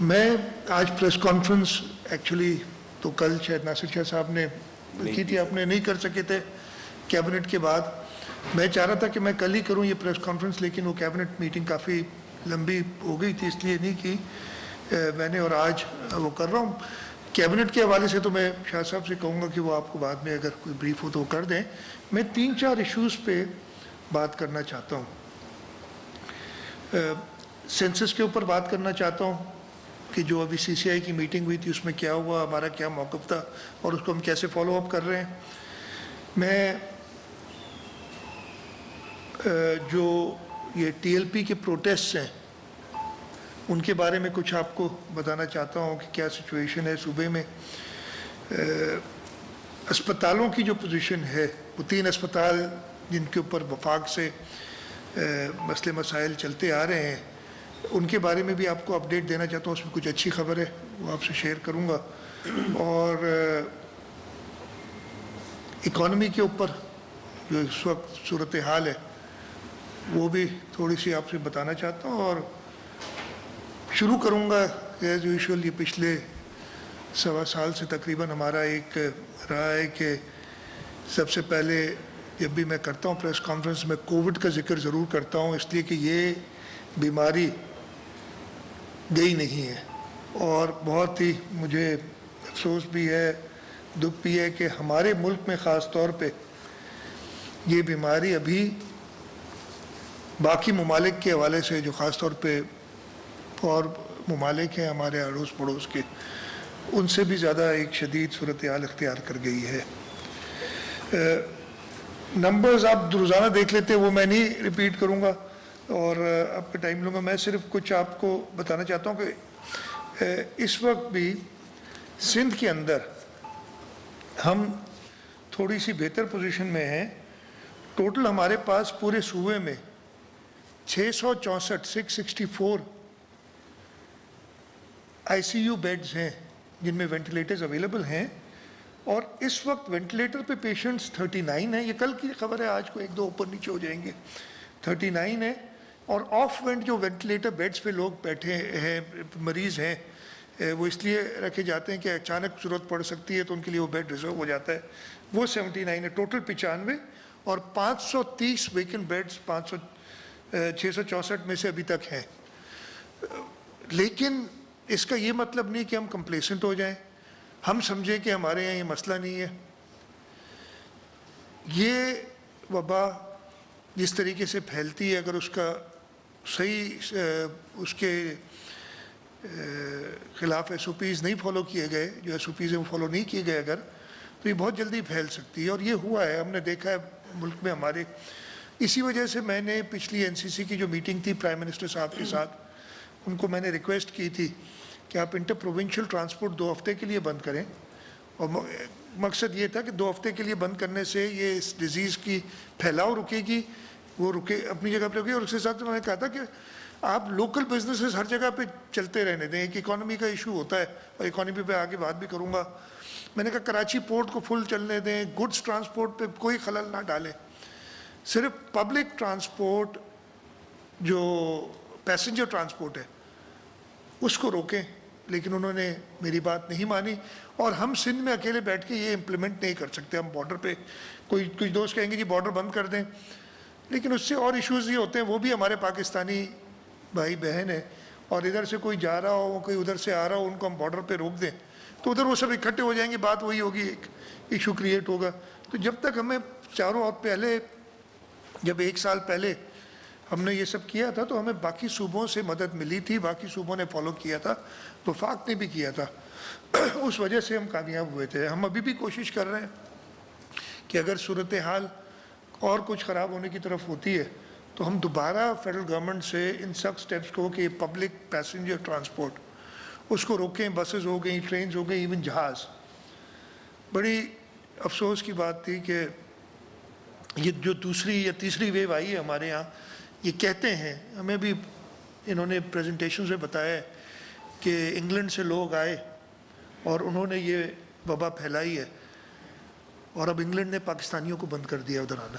میں آج press conference actually تو کل شاید ناصر شاہ صاحب نے کی تھی, آپ نے نہیں کر سکے تھے کیبنٹ کے بعد. میں چاہ رہا تھا کہ میں کل ہی کروں یہ پریس کانفرنس, لیکن وہ کیبنٹ میٹنگ کافی لمبی ہو گئی تھی, اس لیے نہیں کی میں نے, اور آج وہ کر رہا ہوں. کیبنٹ کے حوالے سے تو میں شاہ صاحب سے کہوں گا کہ وہ آپ کو بعد میں اگر کوئی بریف ہو تو وہ کر دیں. میں 3-4 ایشوز پہ بات کرنا چاہتا ہوں. سینسس کے اوپر بات کرنا چاہتا ہوں کہ جو ابھی سی سی آئی کی میٹنگ ہوئی تھی اس میں کیا ہوا, ہمارا کیا موقف تھا اور اس کو ہم کیسے فالو اپ کر رہے ہیں. میں جو یہ ٹی ایل پی کے پروٹیسٹ ہیں ان کے بارے میں کچھ آپ کو بتانا چاہتا ہوں کہ کیا سچویشن ہے صوبے میں. اسپتالوں کی جو پوزیشن ہے, وہ 3 اسپتال جن کے اوپر وفاق سے مسئلے مسائل چلتے آ رہے ہیں, ان کے بارے میں بھی آپ کو اپڈیٹ دینا چاہتا ہوں. اس میں کچھ اچھی خبر ہے وہ آپ سے شیئر کروں گا, اور اکانومی کے اوپر جو اس وقت صورتحال ہے وہ بھی تھوڑی سی آپ سے بتانا چاہتا ہوں. اور شروع کروں گا ایز یوزول, یہ پچھلے 1.25 سال سے تقریباً ہمارا ایک رہا ہے کہ سب سے پہلے جب بھی میں کرتا ہوں پریس کانفرنس میں کووڈ کا ذکر ضرور کرتا ہوں, اس لیے کہ یہ بیماری گئی نہیں ہے. اور بہت ہی مجھے افسوس بھی ہے, دکھ بھی ہے کہ ہمارے ملک میں خاص طور پہ یہ بیماری ابھی باقی ممالک کے حوالے سے, جو خاص طور پہ اور ممالک ہیں ہمارے اڑوس پڑوس کے, ان سے بھی زیادہ ایک شدید صورتحال اختیار کر گئی ہے. نمبرز آپ روزانہ دیکھ لیتے, وہ میں نہیں ریپیٹ کروں گا اور آپ کا ٹائم لوں گا. میں صرف کچھ آپ کو بتانا چاہتا ہوں کہ اس وقت بھی سندھ کے اندر ہم تھوڑی سی بہتر پوزیشن میں ہیں. ٹوٹل ہمارے پاس پورے صوبے میں 664 آئی سی یو بیڈز ہیں جن میں وینٹیلیٹرز اویلیبل ہیں, اور اس وقت وینٹیلیٹر پہ پیشنٹس 39 ہیں. یہ کل کی خبر ہے, آج کو 1-2 اوپر نیچے ہو جائیں گے. 39 ہیں, اور آف وینٹ جو وینٹیلیٹر بیڈز پہ لوگ بیٹھے ہیں, مریض ہیں, وہ اس لیے رکھے جاتے ہیں کہ اچانک ضرورت پڑ سکتی ہے تو ان کے لیے وہ بیڈ ریزرو ہو جاتا ہے. وہ 79 ہے, ٹوٹل 95, اور 530 ویکن بیڈز 664 میں سے ابھی تک ہیں. لیکن اس کا یہ مطلب نہیں کہ ہم کمپلیسنٹ ہو جائیں, ہم سمجھیں کہ ہمارے یہاں یہ مسئلہ نہیں ہے. یہ وبا جس طریقے سے پھیلتی ہے, اگر اس کا صحیح اس کے خلاف ایس او پیز نہیں فالو کیے گئے, جو ایس او پیز ہیں وہ فالو نہیں کیے گئے اگر, تو یہ بہت جلدی پھیل سکتی ہے. اور یہ ہوا ہے, ہم نے دیکھا ہے ملک میں ہمارے. اسی وجہ سے میں نے پچھلی این سی سی کی جو میٹنگ تھی پرائم منسٹر صاحب کے ساتھ, ان کو میں نے ریکویسٹ کی تھی کہ آپ انٹر پروونشل ٹرانسپورٹ 2 ہفتے کے لیے بند کریں. اور مقصد یہ تھا کہ 2 ہفتے کے لیے بند کرنے سے یہ اس ڈیزیز کی پھیلاؤ رکے گی, وہ رکے اپنی جگہ پہ رکے. اور اس کے ساتھ میں نے کہا تھا کہ آپ لوکل بزنسز ہر جگہ پہ چلتے رہنے دیں. ایک اکانومی کا ایشو ہوتا ہے, اور اکانومی پہ آگے بات بھی کروں گا. میں نے کہا کراچی پورٹ کو فل چلنے دیں, گڈس ٹرانسپورٹ پہ کوئی خلل نہ ڈالیں, صرف پبلک ٹرانسپورٹ جو پیسنجر ٹرانسپورٹ ہے اس کو روکیں. لیکن انہوں نے میری بات نہیں مانی, اور ہم سندھ میں اکیلے بیٹھ کے یہ امپلیمنٹ نہیں کر سکتے. ہم بارڈر پہ کچھ دوست کہیں گے کہ بارڈر بند کر دیں, لیکن اس سے اور ایشوز یہ ہوتے ہیں. وہ بھی ہمارے پاکستانی بھائی بہن ہیں, اور ادھر سے کوئی جا رہا ہو, کوئی ادھر سے آ رہا ہو, ان کو ہم بارڈر پہ روک دیں تو ادھر وہ سب اکٹھے ہو جائیں گے, بات وہی ہوگی, ایک ایشو کریٹ ہوگا. تو جب تک ہمیں چاروں, اور پہلے جب 1 سال پہلے ہم نے یہ سب کیا تھا تو ہمیں باقی صوبوں سے مدد ملی تھی, باقی صوبوں نے فالو کیا تھا, وفاق نے بھی کیا تھا. اس وجہ سے ہم کامیاب ہوئے تھے. ہم ابھی بھی کوشش کر رہے ہیں کہ اگر صورتحال اور کچھ خراب ہونے کی طرف ہوتی ہے تو ہم دوبارہ فیڈرل گورنمنٹ سے ان سخت سٹیپس کو کہ پبلک پیسنجر ٹرانسپورٹ اس کو روکیں. بسز ہو گئیں, ٹرینز ہو گئیں, ایون جہاز. بڑی افسوس کی بات تھی کہ یہ جو 2ری یا 3ری ویو آئی ہے ہمارے یہاں, یہ کہتے ہیں, ہمیں بھی انہوں نے پریزنٹیشن سے بتایا ہے کہ انگلینڈ سے لوگ آئے اور انہوں نے یہ وبا پھیلائی ہے, اور اب انگلینڈ نے پاکستانیوں کو بند کر دیا ادھر آنا.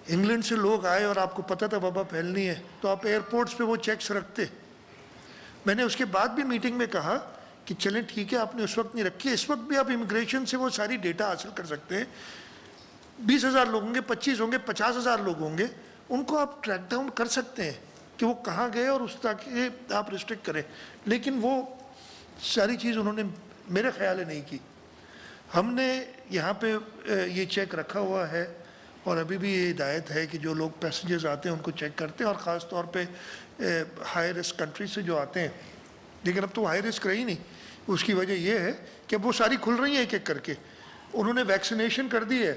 انگلینڈ سے لوگ آئے اور آپ کو پتہ تھا وبا پھیلنی ہے, تو آپ ایئرپورٹس پہ وہ چیکس رکھتے, میں نے اس کے بعد بھی میٹنگ میں کہا کہ چلیں ٹھیک ہے آپ نے اس وقت نہیں رکھی, اس وقت بھی آپ امیگریشن سے وہ ساری ڈیٹا حاصل کر سکتے ہیں. 20,000 لوگ ہوں گے, 25 ہوں گے, 50,000 لوگ ہوں گے, ان کو آپ ٹریک ڈاؤن کر سکتے ہیں کہ وہ کہاں گئے اور اس تاکہ آپ ریسٹرکٹ کریں. لیکن وہ ساری چیز انہوں نے میرے خیال ہے نہیں کی. ہم نے یہاں پہ یہ چیک رکھا ہوا ہے اور ابھی بھی یہ ہدایت ہے کہ جو لوگ پیسنجرز آتے ہیں ان کو چیک کرتے ہیں, اور خاص طور پہ ہائی رسک کنٹری سے جو آتے ہیں. لیکن اب تو ہائی رسک رہی نہیں, اس کی وجہ یہ ہے کہ اب وہ ساری کھل رہی ہیں ایک ایک کر کے. انہوں نے ویکسینیشن کر دی ہے,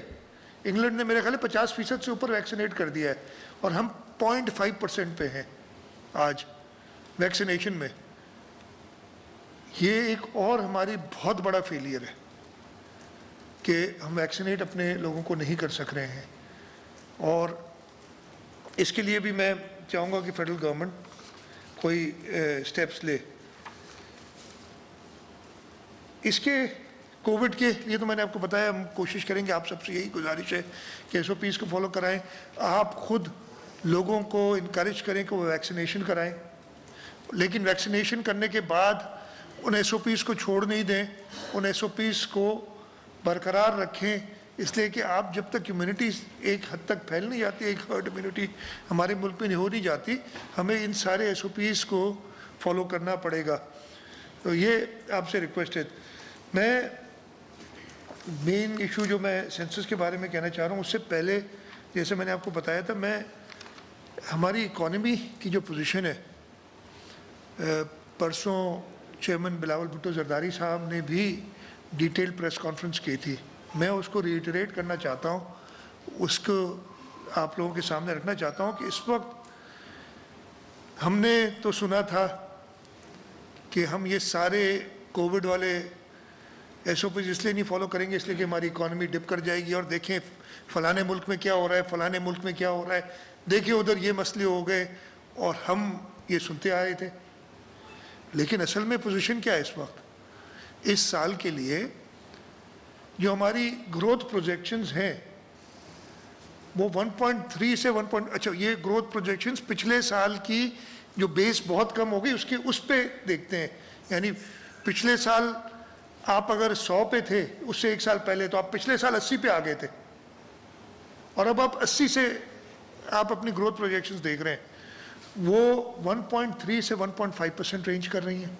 انگلینڈ نے میرے خیال ہے 50% سے اوپر ویکسینیٹ کر دیا ہے, اور ہم 0.5% پہ ہیں آج ویکسینیشن میں. یہ ایک اور ہماری بہت بڑا فیلئر ہے کہ ہم ویکسینیٹ اپنے لوگوں کو نہیں کر سک رہے ہیں. اور اس کے لیے بھی میں چاہوں گا کہ فیڈرل گورنمنٹ کوئی سٹیپس لے. اس کے کووڈ کے لیے تو میں نے آپ کو بتایا, ہم کوشش کریں گے, آپ سب سے یہی گزارش ہے کہ SOPs کو فالو کرائیں. آپ خود لوگوں کو انکریج کریں کہ وہ ویکسینیشن کرائیں, لیکن ویکسینیشن کرنے کے بعد ان SOPs کو چھوڑ نہیں دیں, ان SOPs کو برقرار رکھیں. اس لیے کہ آپ جب تک امیونٹی ایک حد تک پھیل نہیں جاتی, ایک ہرڈ امیونٹی ہمارے ملک میں ہو نہیں جاتی, ہمیں ان سارے SOPs کو فالو کرنا پڑے گا. تو یہ آپ سے ریکویسٹ ہے. میں مین ایشو جو میں سینسس کے بارے میں کہنا چاہ رہا ہوں, اس سے پہلے جیسے میں نے آپ کو بتایا تھا, میں ہماری اکانومی کی جو پوزیشن ہے, پرسوں چیئرمین بلاول بھٹو زرداری صاحب نے بھی ڈیٹیل پریس کانفرنس کی تھی. میں اس کو ریٹریٹ کرنا چاہتا ہوں, اس کو آپ لوگوں کے سامنے رکھنا چاہتا ہوں کہ اس وقت ہم نے تو سنا تھا کہ ہم یہ سارے کووڈ والے SOPs اس لیے نہیں فالو کریں گے اس لیے کہ ہماری اکانومی ڈپ کر جائے گی, اور دیکھیں فلانے ملک میں کیا ہو رہا ہے, فلانے ملک میں کیا ہو رہا ہے, دیکھیں ادھر یہ مسئلے ہو گئے, اور ہم یہ سنتے آئے تھے. لیکن اصل میں پوزیشن کیا ہے اس وقت؟ اس سال کے لیے جو ہماری گروتھ پروجیکشنز ہیں وہ 1.3 سے 1. اچھا, یہ گروتھ پروجیکشنز پچھلے سال کی جو بیس بہت کم ہو گئی اس پہ دیکھتے ہیں. یعنی پچھلے سال آپ اگر 100 پہ تھے اس سے ایک سال پہلے, تو آپ پچھلے سال 80 پہ آ گئے تھے, اور اب آپ 80 سے آپ اپنی گروتھ پروجیکشنز دیکھ رہے ہیں, وہ 1.3 سے 1.5% رینج کر رہی ہیں.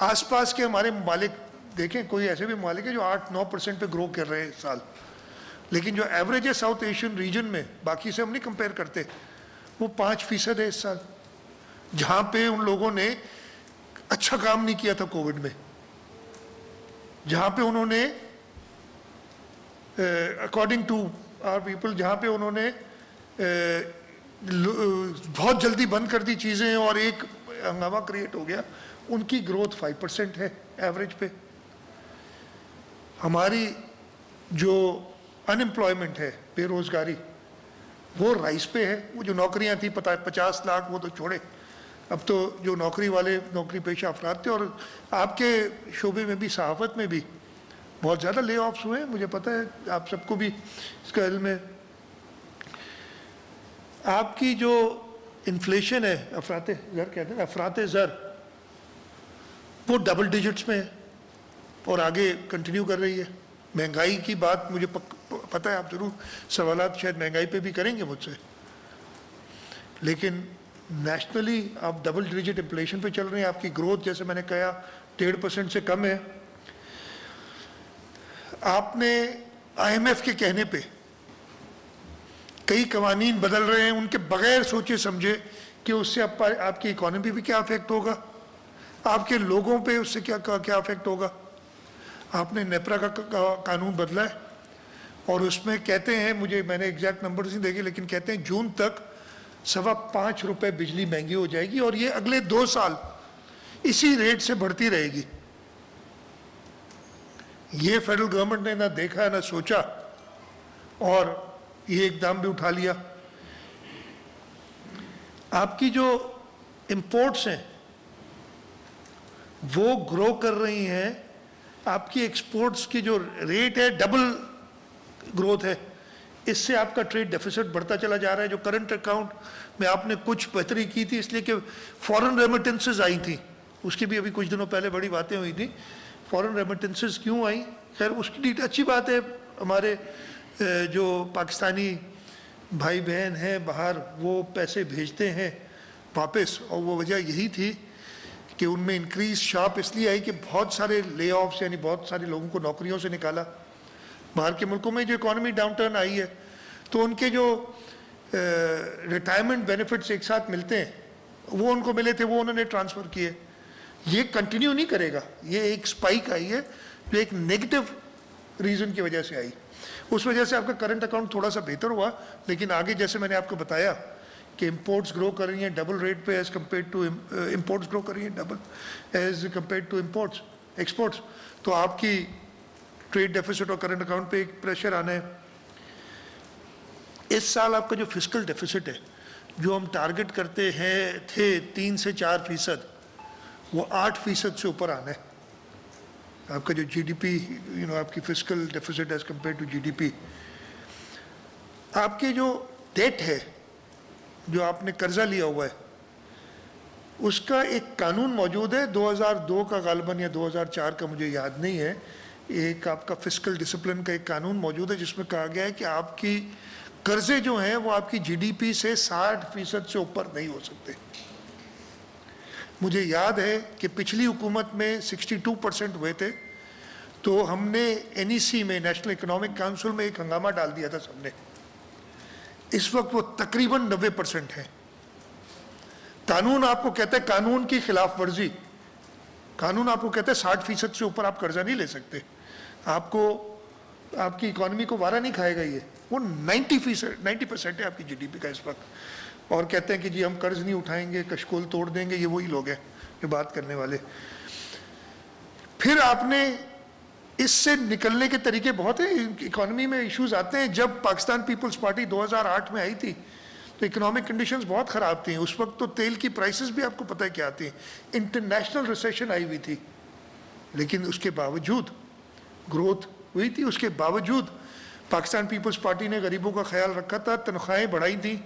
آس پاس کے ہمارے ممالک دیکھیں, کوئی ایسے بھی ممالک ہیں جو 8-9% پہ گرو کر رہے ہیں اس سال, لیکن جو ایوریج ہے ساؤتھ ایشین ریجن میں, باقی سے ہم نہیں کمپیئر کرتے, وہ 5% ہے اس سال, جہاں پہ ان لوگوں نے اچھا کام نہیں کیا تھا کووڈ میں, جہاں پہ انہوں نے اکارڈنگ ٹو آر پیپل, جہاں پہ انہوں نے بہت جلدی بند کر دی چیزیں اور ایک ہنگامہ کریٹ ہو گیا, ان کی گروتھ 5% ہے ایوریج پہ. ہماری جو ان امپلائمنٹ ہے, بے روزگاری, وہ رائز پہ ہے. وہ جو نوکریاں تھیں 50 لاکھ, وہ تو چھوڑے, اب تو جو نوکری والے نوکری پیشہ افراد تھے, اور آپ کے شعبے میں بھی, صحافت میں بھی بہت زیادہ لے آفس ہوئے ہیں, مجھے پتہ ہے, آپ سب کو بھی اس کا علم ہے. آپ کی جو انفلیشن ہے, افراط زر کہتے ہیں, افراط زر, وہ ڈبل ڈیجٹس میں ہے اور آگے کنٹینیو کر رہی ہے. مہنگائی کی بات مجھے پتہ ہے, آپ ضرور سوالات شاید مہنگائی پہ بھی کریں گے مجھ سے, لیکن نیشنلی آپ ڈبل ڈیجٹ انفلیشن پہ چل رہے ہیں. آپ کی گروتھ جیسے میں نے کہا 1.5% سے کم ہے. آپ نے IMF کے کہنے پہ کئی قوانین بدل رہے ہیں ان کے بغیر سوچے سمجھے کہ اس سے آپ کی اکانومی پہ کیا افیکٹ ہوگا, آپ کے لوگوں پہ اس سے کیا افیکٹ ہوگا. آپ نے نیپرا کا قانون بدلا ہے, اور اس میں کہتے ہیں, میں نے ایگزیکٹ نمبرز نہیں دیکھے, لیکن کہتے ہیں جون تک 5.25 روپے بجلی مہنگی ہو جائے گی, اور یہ اگلے 2 سال اسی ریٹ سے بڑھتی رہے گی. یہ فیڈرل گورنمنٹ نے نہ دیکھا نہ سوچا, اور یہ اقدام بھی اٹھا لیا. آپ کی جو امپورٹس ہیں وہ گرو کر رہی ہیں, آپ کی ایکسپورٹس کی جو ریٹ ہے ڈبل گروتھ ہے. اس سے آپ کا ٹریڈ ڈیفیسٹ بڑھتا چلا جا رہا ہے. جو کرنٹ اکاؤنٹ میں آپ نے کچھ بہتری کی تھی اس لیے کہ فورن ریمیٹنسز آئی تھیں, اس کی بھی ابھی کچھ دنوں پہلے بڑی باتیں ہوئی تھیں. فورن ریمیٹنسز کیوں آئیں, خیر اس کی اچھی بات ہے, ہمارے جو پاکستانی بھائی بہن ہیں باہر وہ پیسے بھیجتے ہیں واپس, اور وہ وجہ یہی تھی کہ ان میں انکریز شارپ اس لیے آئی کہ بہت سارے لے آفس, یعنی بہت سارے لوگوں کو نوکریوں سے نکالا باہر کے ملکوں میں. جو اکانومی ڈاؤن ٹرن آئی ہے تو ان کے جو ریٹائرمنٹ بینیفٹس ایک ساتھ ملتے ہیں وہ ان کو ملے تھے, وہ انہوں نے ٹرانسفر کیے. یہ کنٹینیو نہیں کرے گا, یہ ایک سپائک آئی ہے جو ایک نیگیٹو ریزن کی وجہ سے آئی. اس وجہ سے آپ کا کرنٹ اکاؤنٹ تھوڑا سا بہتر ہوا, لیکن آگے جیسے میں نے آپ کو بتایا کہ امپورٹس گرو کر رہی ہیں ڈبل ریٹ پہ as compare to imports grow کر رہی ہیں double as compare to exports, تو آپ کی ٹریڈ ڈیفیسٹ اور کرنٹ اکاؤنٹ پہ ایک پریشر آنا ہے. اس سال آپ کا جو فسکل ڈیفیسٹ ہے جو ہم ٹارگٹ کرتے ہیں تھے 3 سے 4%, وہ 8% سے اوپر آنا ہے. آپ کا جو جی ڈی پی آپ کی fiscal deficit as compare to G D P, آپ کے جو ڈیٹ ہے جو آپ نے قرضہ لیا ہوا ہے اس کا ایک قانون موجود ہے 2002 کا غالباً یا 2004 کا مجھے یاد نہیں ہے. ایک آپ کا فسکل ڈسپلن کا ایک قانون موجود ہے جس میں کہا گیا ہے کہ آپ کی قرضے جو ہیں وہ آپ کی جی ڈی پی سے 60% سے اوپر نہیں ہو سکتے. مجھے یاد ہے کہ پچھلی حکومت میں 62% ہوئے تھے, تو ہم نے این ای سی میں نیشنل اکنامک کاؤنسل میں ایک ہنگامہ ڈال دیا تھا سب نے. اس وقت وہ تقریباً 90% ہیں. قانون آپ کو کہتا ہے قانون کی خلاف ورزی, قانون آپ کو کہتا ہے 60% سے اوپر آپ قرضہ نہیں لے سکتے. آپ کو آپ کی اکانومی کو وارہ نہیں کھائے گا یہ. وہ 90% ہے آپ کی جی ڈی پی کا اس وقت, اور کہتے ہیں کہ جی ہم قرض نہیں اٹھائیں گے, کشکول توڑ دیں گے. یہ وہی لوگ ہیں یہ بات کرنے والے. پھر آپ نے اس سے نکلنے کے طریقے بہت ہیں. اکانومی میں ایشوز آتے ہیں. جب پاکستان پیپلز پارٹی 2008 میں آئی تھی تو اکنامک کنڈیشنز بہت خراب تھیں. اس وقت تو تیل کی پرائسز بھی آپ کو پتہ ہے کیا آتی ہیں, انٹرنیشنل ریسیشن آئی ہوئی تھی, لیکن اس کے باوجود گروتھ ہوئی تھی. اس کے باوجود پاکستان پیپلز پارٹی نے غریبوں کا خیال رکھا تھا, تنخواہیں بڑھائی تھیں,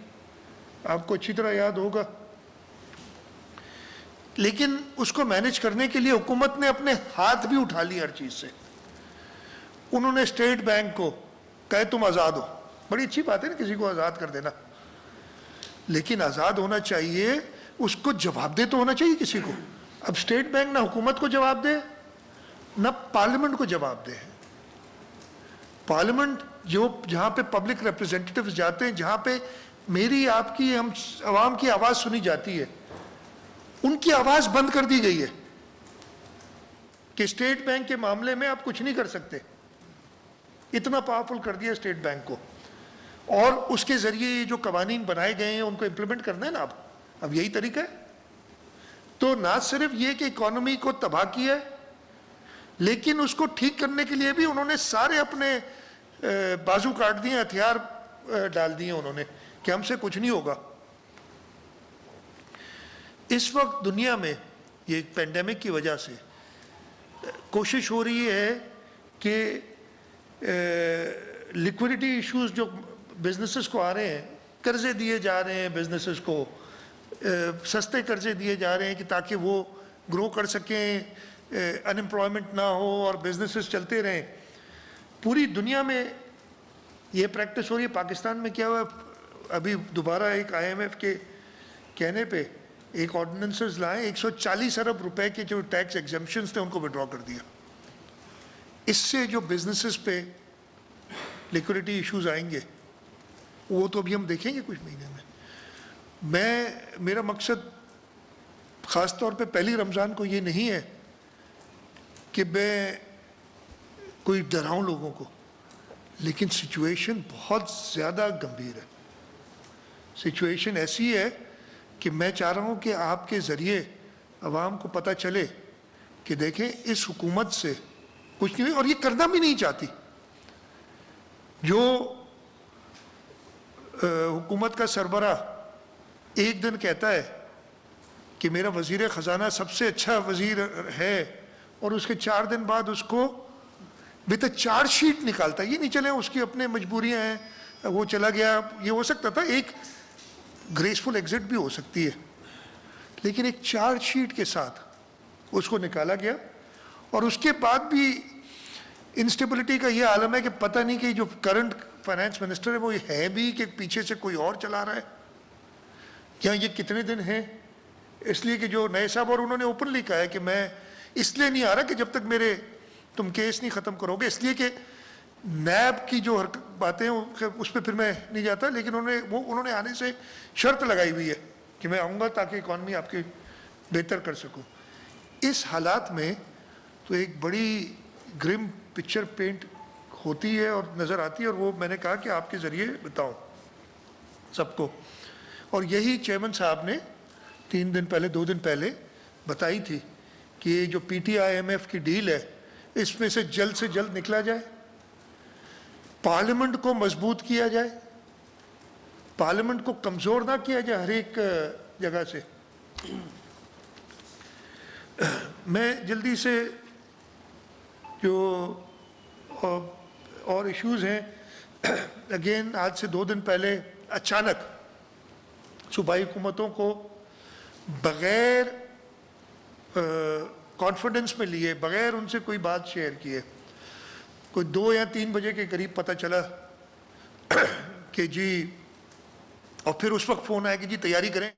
آپ کو اچھی طرح یاد ہوگا. لیکن اس کو مینج کرنے کے لیے حکومت نے اپنے ہاتھ بھی اٹھا لی ہر چیز سے. انہوں نے اسٹیٹ بینک کو کہے تم آزاد ہو. بڑی اچھی بات ہے نا کسی کو آزاد کر دینا, لیکن آزاد ہونا چاہیے, اس کو جواب دہ تو ہونا چاہیے کسی کو. اب اسٹیٹ بینک نہ حکومت کو جواب دے نہ پارلیمنٹ کو جواب دے. پارلیمنٹ جو جہاں پہ پبلک ریپرزینٹیٹیوز جاتے ہیں, جہاں پہ میری آپ کی ہم عوام کی آواز سنی جاتی ہے, ان کی آواز بند کر دی گئی ہے کہ اسٹیٹ بینک کے معاملے میں آپ کچھ نہیں کر سکتے. اتنا پاورفل کر دیا اسٹیٹ بینک کو, اور اس کے ذریعے جو قوانین بنائے گئے ہیں ان کو امپلیمنٹ کرنا ہے نا. اب یہی طریقہ ہے. تو نہ صرف یہ کہ اکانومی کو تباہ کیا ہے, لیکن اس کو ٹھیک کرنے کے لیے بھی انہوں نے سارے اپنے بازو کاٹ دیے, ہتھیار ڈال دیے انہوں نے کہ ہم سے کچھ نہیں ہوگا. اس وقت دنیا میں یہ پینڈیمک کی وجہ سے کوشش ہو رہی ہے کہ لیکوڈیٹی ایشوز جو بزنسز کو آ رہے ہیں, قرضے دیے جا رہے ہیں بزنسز کو, سستے قرضے دیے جا رہے ہیں کہ تاکہ وہ گرو کر سکیں, ان امپلائمنٹ نہ ہو اور بزنسز چلتے رہیں. پوری دنیا میں یہ پریکٹس ہو رہی ہے. پاکستان میں کیا ہوا, ابھی دوبارہ ایک آئی ایم ایف کے کہنے پہ ایک آرڈیننسز لائے, 140 ارب روپے کے جو ٹیکس ایگزمپشنز تھے ان کو وڈرا کر دیا. اس سے جو بزنسز پہ لیکوڈیٹی ایشوز آئیں گے وہ تو ابھی ہم دیکھیں گے کچھ مہینے میں. میرا مقصد خاص طور پہ پہلی رمضان کو یہ نہیں ہے کہ میں کوئی ڈراؤں لوگوں کو, لیکن سچویشن بہت زیادہ گمبھیر ہے. سچویشن ایسی ہے کہ میں چاہ رہا ہوں کہ آپ کے ذریعے عوام کو پتہ چلے کہ دیکھیں اس حکومت سے کچھ نہیں, اور یہ کرنا بھی نہیں چاہتی. جو حکومت کا سربراہ ایک دن کہتا ہے کہ میرا وزیر خزانہ سب سے اچھا وزیر ہے, اور اس کے 4 دن بعد اس کو وتھ اے چارج شیٹ نکالتا ہے. یہ نہیں چلے اس کی اپنے مجبوریاں ہیں, وہ چلا گیا. یہ ہو سکتا تھا ایک گریسفل ایگزٹ بھی ہو سکتی ہے, لیکن ایک چارج شیٹ کے ساتھ اس کو نکالا گیا. اور اس کے بعد بھی انسٹیبلٹی کا یہ عالم ہے کہ پتہ نہیں کہ جو کرنٹ فائنانس منسٹر ہے وہ ہے بھی کہ پیچھے سے کوئی اور چلا رہا ہے, یا یہ کتنے دن ہیں. اس لیے کہ جو نئے صاحب, اور انہوں نے اوپنلی کہا ہے کہ میں اس لیے نہیں آ رہا کہ جب تک میرے تم کیس نہیں ختم کرو گے, اس لیے کہ نیب کی جو باتیں اس پہ پھر میں نہیں جاتا, لیکن انہوں نے آنے سے شرط لگائی ہوئی ہے کہ میں آؤں گا تاکہ اکانومی آپ کی بہتر کر سکوں. اس حالات میں تو ایک بڑی گرم پکچر پینٹ ہوتی ہے اور نظر آتی ہے, اور وہ میں نے کہا کہ آپ کے ذریعے بتاؤں سب کو. اور یہی چیئرمین صاحب نے 2 دن پہلے بتائی تھی کہ یہ جو P T I M F کی ڈیل ہے اس میں سے جلد نکلا جائے, پارلیمنٹ کو مضبوط کیا جائے, پارلیمنٹ کو کمزور نہ کیا جائے ہر ایک جگہ سے. میں جلدی سے جو اور ایشوز ہیں, اگین آج سے 2 دن پہلے اچانک صوبائی حکومتوں کو بغیر کانفیڈنس میں لیے, بغیر ان سے کوئی بات شیئر کیے, کوئی 2 یا 3 بجے کے قریب پتہ چلا کہ جی, اور پھر اس وقت فون آیا کہ جی تیاری کریں.